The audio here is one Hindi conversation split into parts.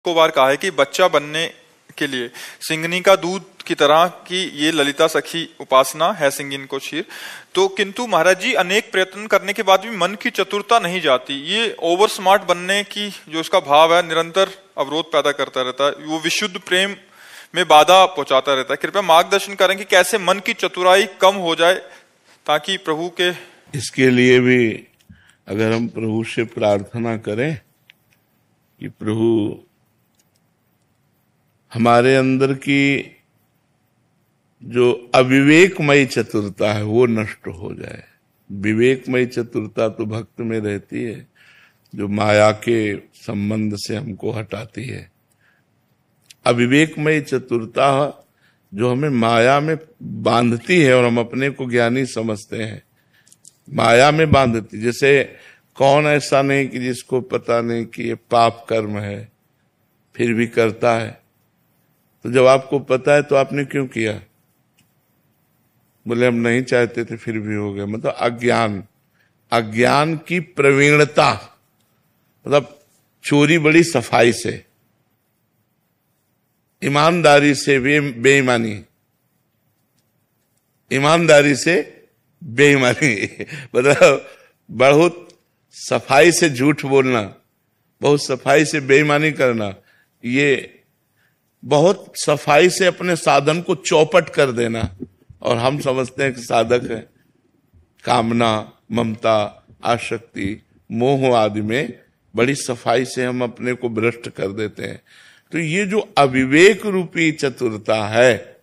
को बार कहा है कि बच्चा बनने के लिए सिंगनी का दूध की तरह की ये ललिता सखी उपासना है, सिंगिन को क्षीर। तो किंतु महाराज जी अनेक प्रयत्न करने के बाद भी मन की चतुरता नहीं जाती। ये ओवर स्मार्ट बनने की जो उसका भाव है निरंतर अवरोध पैदा करता रहता है, वो विशुद्ध प्रेम में बाधा पहुंचाता रहता है। कृपया मार्गदर्शन करें कि कैसे मन की चतुराई कम हो जाए ताकि प्रभु के। इसके लिए भी अगर हम प्रभु से प्रार्थना करें कि प्रभु हमारे अंदर की जो अविवेकमयी चतुरता है वो नष्ट हो जाए। विवेकमयी चतुरता तो भक्त में रहती है, जो माया के संबंध से हमको हटाती है। अविवेकमयी चतुरता जो हमें माया में बांधती है और हम अपने को ज्ञानी समझते हैं, माया में बांधती। जैसे कौन ऐसा नहीं कि जिसको पता नहीं कि ये पाप कर्म है फिर भी करता है। तो जब आपको पता है तो आपने क्यों किया? बोले हम नहीं चाहते थे फिर भी हो गया। मतलब अज्ञान, अज्ञान की प्रवीणता। मतलब चोरी बड़ी सफाई से, ईमानदारी से बेईमानी, ईमानदारी से बेईमानी मतलब बहुत सफाई से झूठ बोलना, बहुत सफाई से बेईमानी करना, ये बहुत सफाई से अपने साधन को चौपट कर देना। और हम समझते हैं कि साधक है। कामना, ममता, आसक्ति, मोह आदि में बड़ी सफाई से हम अपने को भ्रष्ट कर देते हैं। तो ये जो अविवेक रूपी चतुरता है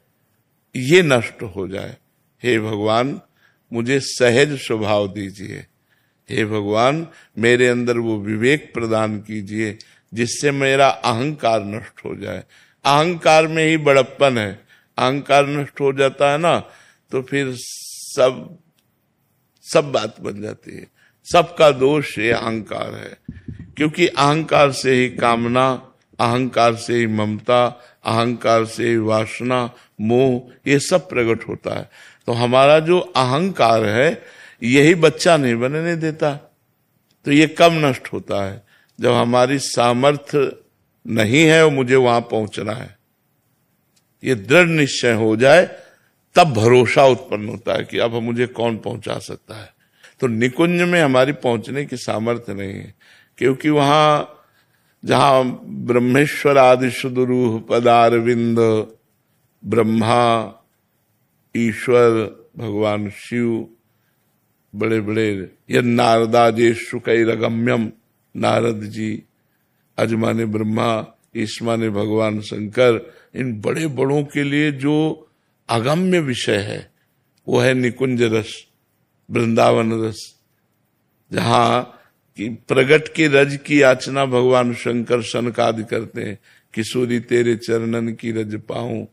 ये नष्ट हो जाए। हे भगवान मुझे सहज स्वभाव दीजिए। हे भगवान मेरे अंदर वो विवेक प्रदान कीजिए जिससे मेरा अहंकार नष्ट हो जाए। अहंकार में ही बड़प्पन है। अहंकार नष्ट हो जाता है ना तो फिर सब बात बन जाती है। सबका दोष ये अहंकार है, क्योंकि अहंकार से ही कामना, अहंकार से ही ममता, अहंकार से ही वासना, मोह, ये सब प्रकट होता है। तो हमारा जो अहंकार है यही बच्चा नहीं बनने देता। तो ये कब नष्ट होता है? जब हमारी सामर्थ्य नहीं है और मुझे वहां पहुंचना है, ये दृढ़ निश्चय हो जाए, तब भरोसा उत्पन्न होता है कि अब मुझे कौन पहुंचा सकता है। तो निकुंज में हमारी पहुंचने की सामर्थ्य नहीं है, क्योंकि वहां जहां ब्रह्मेश्वर आदि सुदुरूह पदारविंद, ब्रह्मा, ईश्वर, भगवान शिव, बड़े बड़े यद नारदाजे शुकैरगम्यम, नारद जी, अजमाने ब्रह्मा, ईश्माने भगवान शंकर, इन बड़े बड़ों के लिए जो अगम्य विषय है वो है निकुंज रस, वृंदावन रस, जहां कि प्रगट के रज की याचना भगवान शंकर सनकादि करते हैं। किशोरी तेरे चरणन की रज पाऊं,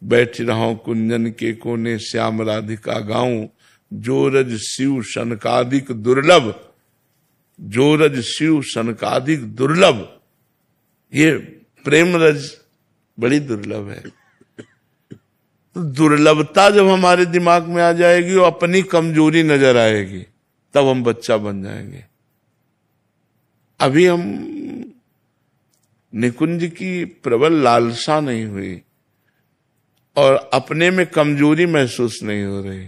बैठ रहा कुंजन के कोने श्याम राधिका गाऊं, जो रज शिव सनकादिक दुर्लभ, जो रज शिव सनकादिक दुर्लभ। ये प्रेम रज बड़ी दुर्लभ है। तो दुर्लभता जब हमारे दिमाग में आ जाएगी और अपनी कमजोरी नजर आएगी, तब हम बच्चा बन जाएंगे। अभी हम निकुंज की प्रबल लालसा नहीं हुई और अपने में कमजोरी महसूस नहीं हो रही,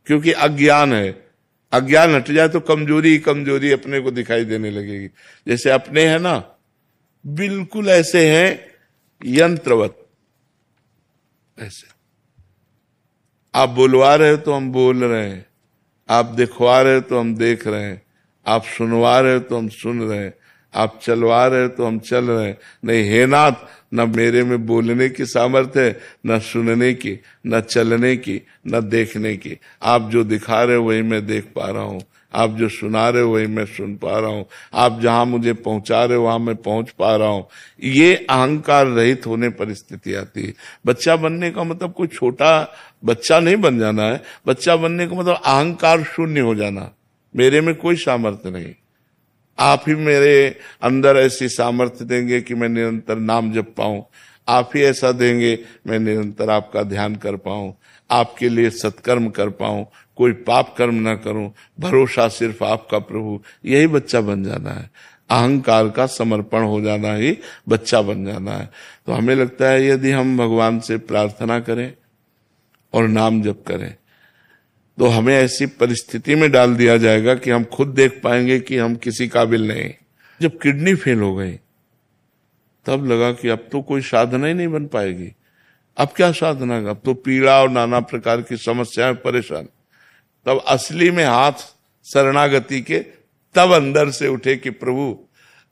क्योंकि अज्ञान है। अज्ञान हट जाए तो कमजोरी ही कमजोरी अपने को दिखाई देने लगेगी। जैसे अपने है ना, बिल्कुल ऐसे हैं यंत्रवत। ऐसे आप बुलवा रहे हो तो हम बोल रहे हैं, आप दिखवा रहे हो तो हम देख रहे हैं, आप सुनवा रहे हो तो हम सुन रहे हैं, आप चलवा रहे हो तो हम चल रहे हैं। नहीं हे नाथ, न मेरे में बोलने की सामर्थ्य है, न सुनने की, न चलने की, न देखने की। आप जो दिखा रहे हो वही मैं देख पा रहा हूँ, आप जो सुना रहे हो वही मैं सुन पा रहा हूँ, आप जहां मुझे पहुंचा रहे हो वहां मैं पहुंच पा रहा हूँ। ये अहंकार रहित होने पर स्थिति आती है। बच्चा बनने का मतलब कोई छोटा बच्चा नहीं बन जाना है। बच्चा बनने का मतलब अहंकार शून्य हो जाना। मेरे में कोई सामर्थ्य नहीं, आप ही मेरे अंदर ऐसी सामर्थ्य देंगे कि मैं निरंतर नाम जप पाऊं। आप ही ऐसा देंगे मैं निरंतर आपका ध्यान कर पाऊं, आपके लिए सत्कर्म कर पाऊं, कोई पाप कर्म ना करूं, भरोसा सिर्फ आपका प्रभु। यही बच्चा बन जाना है। अहंकार का समर्पण हो जाना ही बच्चा बन जाना है। तो हमें लगता है यदि हम भगवान से प्रार्थना करें और नाम जप करें तो हमें ऐसी परिस्थिति में डाल दिया जाएगा कि हम खुद देख पाएंगे कि हम किसी काबिल नहीं। जब किडनी फेल हो गई तब लगा कि अब तो कोई साधना ही नहीं बन पाएगी। अब क्या साधना, अब तो पीड़ा और नाना प्रकार की समस्याएं, परेशान। तब असली में हाथ शरणागति के तब अंदर से उठे कि प्रभु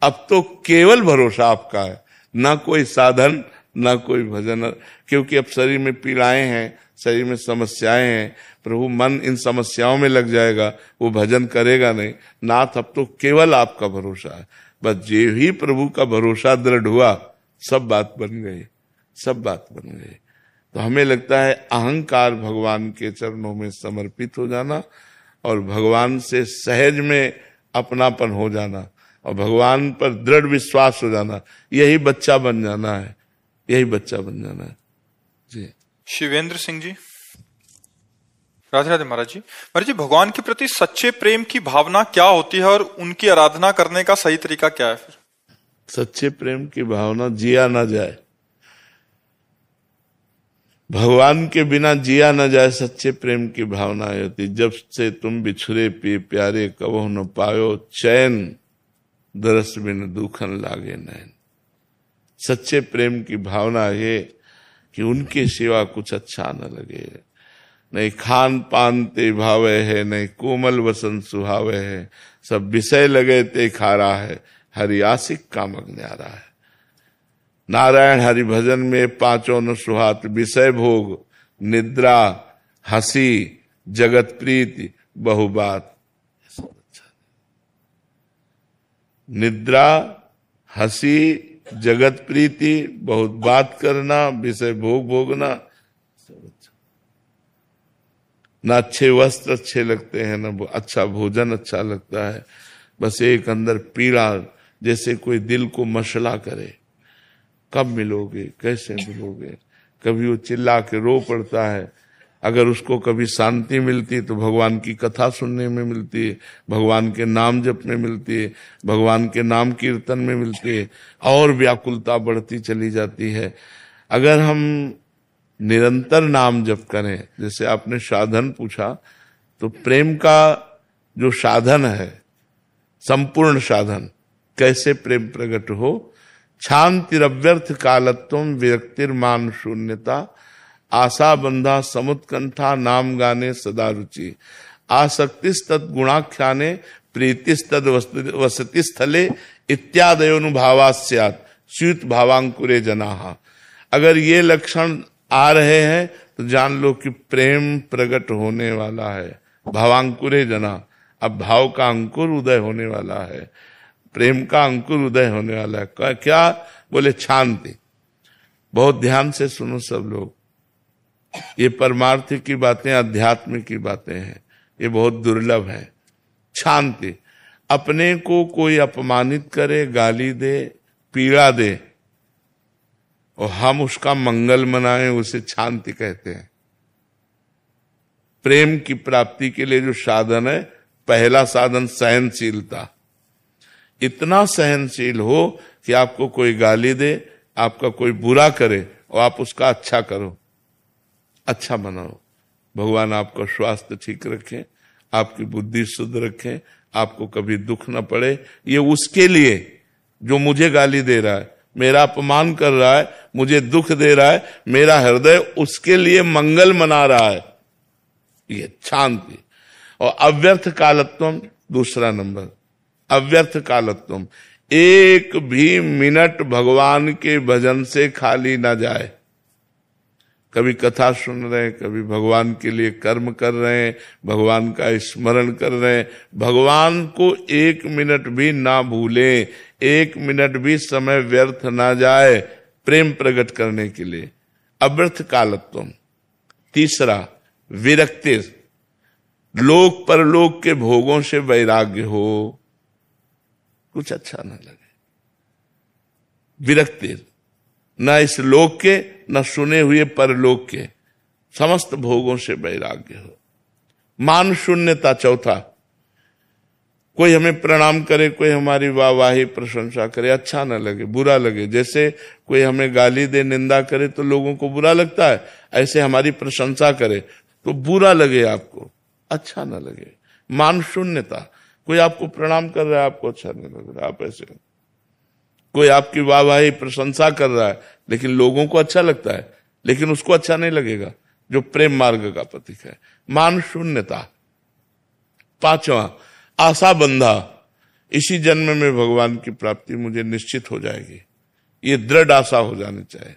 अब तो केवल भरोसा आपका है, ना कोई साधन ना कोई भजन, क्योंकि अब शरीर में पीड़ाएं हैं, शरीर में समस्याएं हैं। प्रभु मन इन समस्याओं में लग जाएगा, वो भजन करेगा नहीं। नाथ अब तो केवल आपका भरोसा है। बस जे ही प्रभु का भरोसा दृढ़ हुआ, सब बात बन गई, सब बात बन गई। तो हमें लगता है अहंकार भगवान के चरणों में समर्पित हो जाना और भगवान से सहज में अपनापन हो जाना और भगवान पर दृढ़ विश्वास हो जाना, यही बच्चा बन जाना है, यही बच्चा बन जाना है। जी शिवेंद्र सिंह जी। राधे राधे महाराज जी। महाराज जी, भगवान के प्रति सच्चे प्रेम की भावना क्या होती है और उनकी आराधना करने का सही तरीका क्या है फिर? सच्चे प्रेम की भावना जिया ना जाए, भगवान के बिना जिया न जाए, सच्चे प्रेम की भावना होती। जब से तुम बिछुरे प्यारे कबहु न पायो चैन, दरस बिन दुखन लागे नैन। सच्चे प्रेम की भावना ये कि उनके सिवा कुछ अच्छा न लगे। नहीं खान पान ते भावे है, नहीं कोमल वसन सुहावे है, सब विषय लगे ते खारा है, हरि आशिक कामक न्यारा है। नारायण हरि भजन में पांचों न सुहात, विषय भोग निद्रा हंसी जगत प्रीति बहुबात। निद्रा हंसी जगत प्रीति बहुत बात करना, विषय भोग भोगना, ना अच्छे वस्त्र अच्छे लगते हैं, ना अच्छा भोजन अच्छा लगता है। बस एक अंदर पीड़ा, जैसे कोई दिल को मसला करे, कब मिलोगे, कैसे मिलोगे। कभी वो चिल्ला के रो पड़ता है। अगर उसको कभी शांति मिलती तो भगवान की कथा सुनने में मिलती है, भगवान के नाम जप में मिलती है, भगवान के नाम कीर्तन में मिलती है, और व्याकुलता बढ़ती चली जाती है। अगर हम निरंतर नाम जप करें, जैसे आपने साधन पूछा, तो प्रेम का जो साधन है, संपूर्ण साधन, कैसे प्रेम प्रकट हो। शांतिरव्यर्थ कालत्वम विरक्तिर्मान शून्यता, आशा बंधा समुत्कंठा नाम गाने सदा रुचि, आसक्तिस्तद गुणाख्याने प्रीतिस्तद वसति स्थले इत्यादयोनुभावास्यात् स्यूत भावांकुरे जनाहा। अगर ये लक्षण आ रहे हैं तो जान लो कि प्रेम प्रकट होने वाला है। भावांकुरे जना, अब भाव का अंकुर उदय होने वाला है, प्रेम का अंकुर उदय होने वाला है। क्या बोले? शांति। बहुत ध्यान से सुनो सब लोग, ये परमार्थ की बातें, अध्यात्म की बातें हैं, ये बहुत दुर्लभ है। शांति, अपने को कोई अपमानित करे, गाली दे, पीड़ा दे और हम उसका मंगल मनाएं, उसे शांति कहते हैं। प्रेम की प्राप्ति के लिए जो साधन है, पहला साधन सहनशीलता। इतना सहनशील हो कि आपको कोई गाली दे, आपका कोई बुरा करे और आप उसका अच्छा करो, अच्छा बनाओ। भगवान आपका स्वास्थ्य ठीक रखे, आपकी बुद्धि शुद्ध रखे, आपको कभी दुख न पड़े। ये उसके लिए जो मुझे गाली दे रहा है, मेरा अपमान कर रहा है, मुझे दुख दे रहा है, मेरा हृदय उसके लिए मंगल मना रहा है। ये शांति। और अव्यर्थ कालत्वम, दूसरा नंबर, अव्यर्थ कालत्वम। एक भी मिनट भगवान के भजन से खाली ना जाए। कभी कथा सुन रहे हैं, कभी भगवान के लिए कर्म कर रहे हैं, भगवान का स्मरण कर रहे हैं। भगवान को एक मिनट भी ना भूलें, एक मिनट भी समय व्यर्थ ना जाए प्रेम प्रकट करने के लिए। अव्यर्थ कालत्वम। तीसरा, विरक्ति, लोक परलोक के भोगों से वैराग्य हो, कुछ अच्छा ना लगे। विरक्ति, न इस लोक के न सुने हुए परलोक के, समस्त भोगों से वैराग्य हो। मान शून्यता, चौथा, कोई हमें प्रणाम करे, कोई हमारी वाहवाही प्रशंसा करे, अच्छा न लगे, बुरा लगे। जैसे कोई हमें गाली दे, निंदा करे तो लोगों को बुरा लगता है, ऐसे हमारी प्रशंसा करे तो बुरा लगे आपको, अच्छा न लगे। मान शून्यता, कोई आपको प्रणाम कर रहा है, आपको अच्छा नहीं लग रहा, आप ऐसे। कोई आपकी वाहवाही प्रशंसा कर रहा है लेकिन लोगों को अच्छा लगता है, लेकिन उसको अच्छा नहीं लगेगा, जो प्रेम मार्ग का प्रतीक है। मान शून्यता। 5वां, आशा बंधा, इसी जन्म में भगवान की प्राप्ति मुझे निश्चित हो जाएगी, ये दृढ़ आशा हो जानी चाहिए।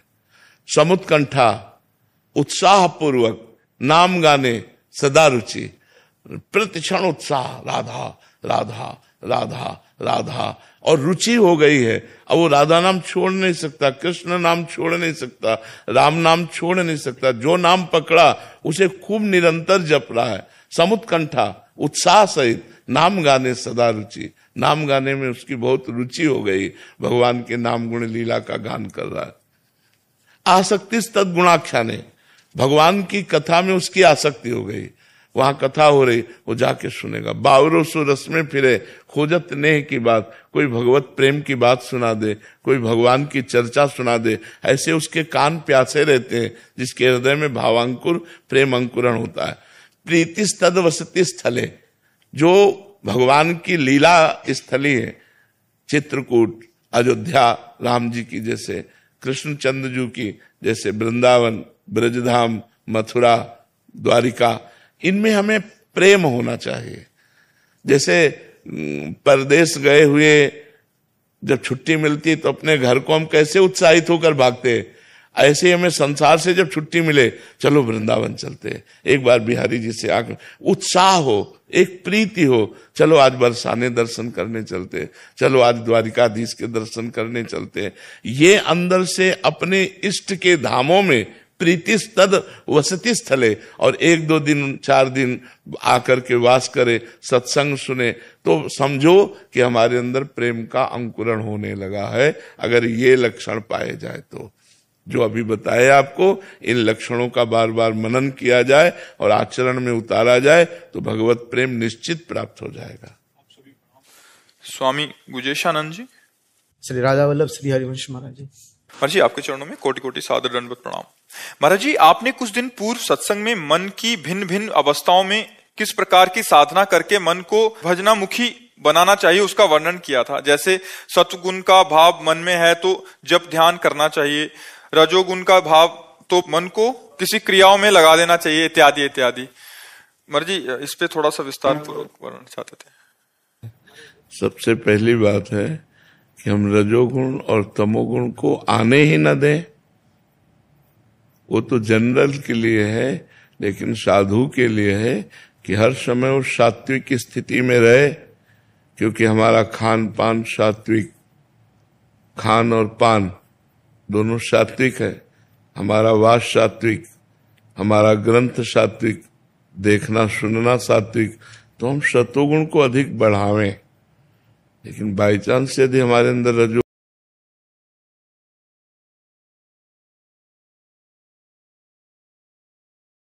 समुत्कंठा, उत्साह पूर्वक नाम गाने सदा रुचि, प्रतिक्षण उत्साह, राधा राधा राधा राधा, और रुचि हो गई है। अब वो राधा नाम छोड़ नहीं सकता, कृष्ण नाम छोड़ नहीं सकता, राम नाम छोड़ नहीं सकता, जो नाम पकड़ा उसे खूब निरंतर जप रहा है। समुत्कंठा, उत्साह सहित नाम गाने सदा रुचि, नाम गाने में उसकी बहुत रुचि हो गई, भगवान के नाम गुण लीला का गान कर रहा है। आसक्ति तद गुणाख्याने, भगवान की कथा में उसकी आसक्ति हो गई, वहां कथा हो रही वो जाके सुनेगा। बावरो सो रस में फिरे, खोजत नेह की बात, कोई भगवत प्रेम की बात सुना दे, कोई भगवान की चर्चा सुना दे, ऐसे उसके कान प्यासे रहते हैं जिसके हृदय में भावांकुर प्रेम अंकुरण होता है। प्रीति तद वसति स्थले, जो भगवान की लीला स्थली है, चित्रकूट, अयोध्या राम जी की जैसे, कृष्णचंद्र जी की जैसे, वृंदावन, ब्रजधाम, मथुरा, द्वारिका, इनमें हमें प्रेम होना चाहिए। जैसे परदेश गए हुए जब छुट्टी मिलती तो अपने घर को हम कैसे उत्साहित होकर भागते, ऐसे ही हमें संसार से जब छुट्टी मिले, चलो वृंदावन चलते, एक बार बिहारी जी से आकर उत्साह हो, एक प्रीति हो, चलो आज बरसाने दर्शन करने चलते, चलो आज द्वारिकाधीश के दर्शन करने चलते। ये अंदर से अपने इष्ट के धामों में प्रीति तद वसति स्थले, और 1-2 दिन 4 दिन आकर के वास करे, सत्संग सुने, तो समझो कि हमारे अंदर प्रेम का अंकुरण होने लगा है। अगर ये लक्षण पाए जाए तो, जो अभी बताए आपको, इन लक्षणों का बार बार मनन किया जाए और आचरण में उतारा जाए तो भगवत प्रेम निश्चित प्राप्त हो जाएगा। स्वामी गुजेशानंद जी। श्री राधा वल्लभ श्री हरिवंश महाराज जी। महाराज जी, आपके चरणों में कोटि कोटि सादर दंडवत प्रणाम। महाराज जी, आपने कुछ दिन पूर्व सत्संग में मन की भिन्न भिन्न अवस्थाओं में किस प्रकार की साधना करके मन को भजनामुखी बनाना चाहिए उसका वर्णन किया था। जैसे सत्वगुण का भाव मन में है तो जब ध्यान करना चाहिए, रजोगुण का भाव तो मन को किसी क्रियाओं में लगा देना चाहिए, इत्यादि इत्यादि। महाराज जी, इस पे थोड़ा सा विस्तार पूर्वक वर्णन चाहते थे। सबसे पहली बात है कि हम रजोगुण और तमोगुण को आने ही न दें। वो तो जनरल के लिए है, लेकिन साधु के लिए है कि हर समय वो सात्विक स्थिति में रहे, क्योंकि हमारा खान पान सात्विक, खान और पान दोनों सात्विक है, हमारा वास सात्विक, हमारा ग्रंथ सात्विक, देखना सुनना सात्विक, तो हम सत्वगुण को अधिक बढ़ावें। लेकिन बाई चांस यदि हमारे अंदर रजो